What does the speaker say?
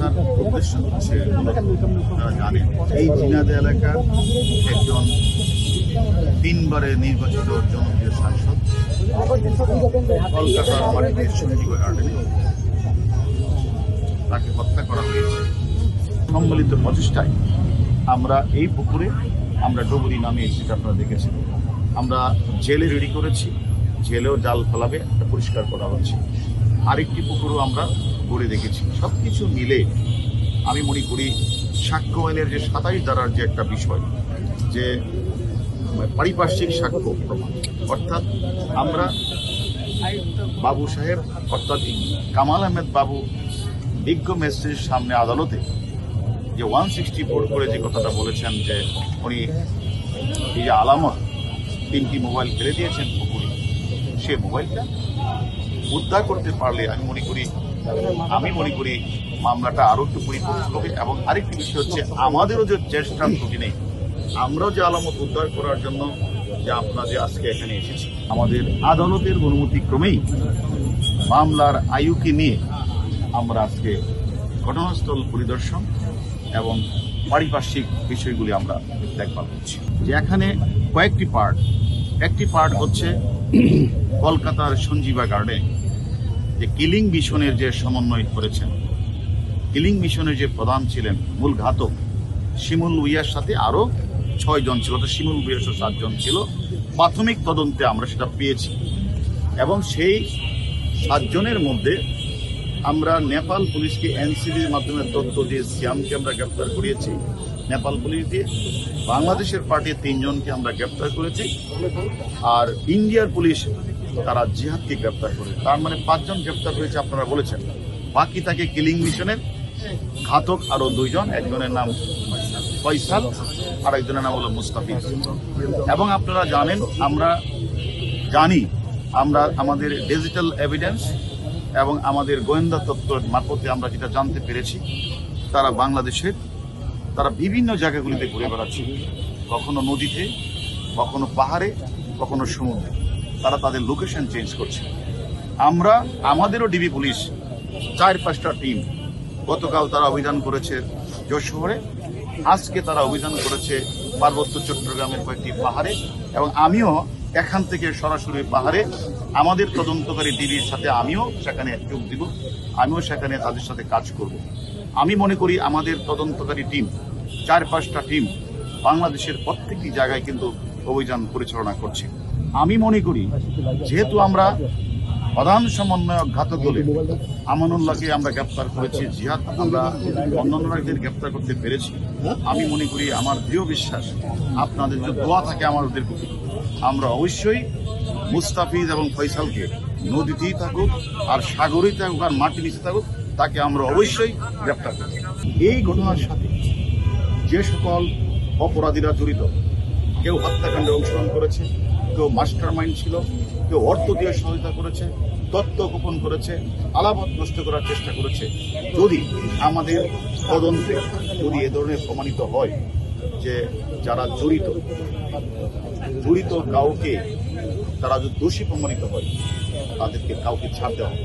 আসার উদ্দেশ্য হচ্ছে তারা জানেন এই ঝিনাইদহ এলাকার একজন 3 বারের নির্বাচিত জনপ্রিয় সাংসদ কলকাতার মাটিতে সঞ্জীব গার্ডেনে তাকে হত্যা করা হয়েছে। সম্মিলিত প্রচেষ্টায় আমরা এই পুকুরে আমরা ডুবুরি নামিয়েছি, আপনারা দেখেছেন। আমরা জেলে রেডি করেছি, জেলেও জাল ফেলাবে, পরিষ্কার করা হচ্ছে। আরেকটি পুকুরও আমরা গড়ে রেখেছি। সবকিছু মিলে আমি মনে করি সাক্ষ্য আইনের যে 27 ধারার যে একটা বিষয়, যে পারিপার্শ্বিক সাক্ষ্য প্রমাণ, অর্থাৎ আমরা বাবু সাহেব অর্থাৎ কামাল আহমেদ বাবু বিজ্ঞ ম্যাজিস্ট্রেটের সামনে আদালতে যে 164 করে যে কথাটা বলেছেন যে উনি এই যে আলামত 3টি মোবাইল ফেলে দিয়েছেন পুকুরে, সে মোবাইলটা উদ্ধার করতে পারলে আমি মনে করি মামলাটা আরো একটু পরিপূর্ণ হবে। এবং আরেকটি বিষয় হচ্ছে আমাদেরও যে চেষ্টার ত্রুটি নেই, আমরাও যে আলামত উদ্ধার করার জন্য যে আপনাদের আজকে এখানে এসেছি, আমাদের আদালতের অনুমতি ক্রমেই মামলার আয়ুকে নিয়ে আমরা আজকে ঘটনাস্থল পরিদর্শন এবং পারিপার্শ্বিক বিষয়গুলি আমরা দেখভাল করছি। যে এখানে কয়েকটি পার্ট, একটি পার্ট হচ্ছে কলকাতার সঞ্জীবা গার্ডে যে কিলিং মিশনের যে সমন্বয় করেছেন, কিলিং মিশনের যে প্রধান ছিলেন মূল ঘাতক শিমুল ভুঁইয়ার সাথে আরো 6 জন ছিল, শিমুল ভুঁইয়ার 7 জন ছিল। প্রাথমিক তদন্তে আমরা সেটা পেয়েছি এবং সেই 7 জনের মধ্যে আমরা নেপাল পুলিশকে এনসিবির মাধ্যমে তথ্য দিয়ে সিয়ামকে আমরা গ্রেপ্তার করিয়েছি, নেপাল পুলিশ দিয়ে বাংলাদেশের পার্টির 3 জনকে আমরা গ্রেপ্তার করেছি, আর ইন্ডিয়ার পুলিশ তারা জিহাদকে গ্রেপ্তার করে, তার মানে 5 জন গ্রেপ্তার হয়েছে আপনারা বলেছেন। বাকি তাকে কিলিং মিশনের ঘাতক আরো 2 জন, একজনের নাম ফয়সাল আর একজনের নাম হলো মুস্তাফিজ। এবং আপনারা জানেন, আমরা জানি, আমরা আমাদের ডিজিটাল এভিডেন্স এবং আমাদের গোয়েন্দা তথ্যের মারফতে আমরা যেটা জানতে পেরেছি, তারা বাংলাদেশের তারা বিভিন্ন জায়গাগুলিতে ঘুরে বেড়াচ্ছে, কখনো নদীতে, কখনো পাহাড়ে, কখনো সমুদ্রে। তারা তাদের লোকেশন চেঞ্জ করছে। আমরা আমাদেরও ডিবি পুলিশ 4-5টা টিম গতকাল তারা অভিযান করেছে যশোরে, আজকে তারা অভিযান করেছে পার্বত্য চট্টগ্রামের কয়েকটি পাহাড়ে, এবং আমিও এখান থেকে সরাসরি পাহাড়ে আমাদের তদন্তকারী ডিবির সাথে আমিও সেখানে যোগ দিব, আমিও সেখানে তাদের সাথে কাজ করব। আমি মনে করি আমাদের তদন্তকারী টিম 4-5টা টিম বাংলাদেশের প্রত্যেকটি জায়গায় কিন্তু অভিযান পরিচালনা করছে। আমি মনে করি যেহেতু আমরা প্রধান সমন্বয়ক ঘাতক দলে আমানুল্লাহকে আমরা গ্রেপ্তার করেছি, জিহাদ আমরা অন্যান্যদের গ্রেপ্তার করতে পেরেছি, আমি মনে করি, আমার দৃঢ় বিশ্বাস, আপনাদের যে দোয়া থাকে আমাদের প্রতি, আমরা অবশ্যই মুস্তাফিজ এবং ফয়সালকে নদীতেই থাকুক আর সাগরেই থাকুক আর মাটি নিচে থাকুক, তাকে আমরা অবশ্যই গ্রেপ্তার করব। এই ঘটনার সাথে যে সকল অপরাধীরা জড়িত, কেউ হত্যাকাণ্ডে অংশগ্রহণ করেছে, কেউ মাস্টার মাইন্ড ছিল, কেউ অর্থ দিয়ে সহায়তা করেছে, তথ্য গোপন করেছে, আলামত নষ্ট করার চেষ্টা করেছে, যদি আমাদের তদন্তে যদি এ ধরনের প্রমাণিত হয় যে যারা জড়িত কাউকে, তারা যদি দোষী প্রমাণিত হয়, তাদেরকে কাউকে ছাড় দেওয়া হবে।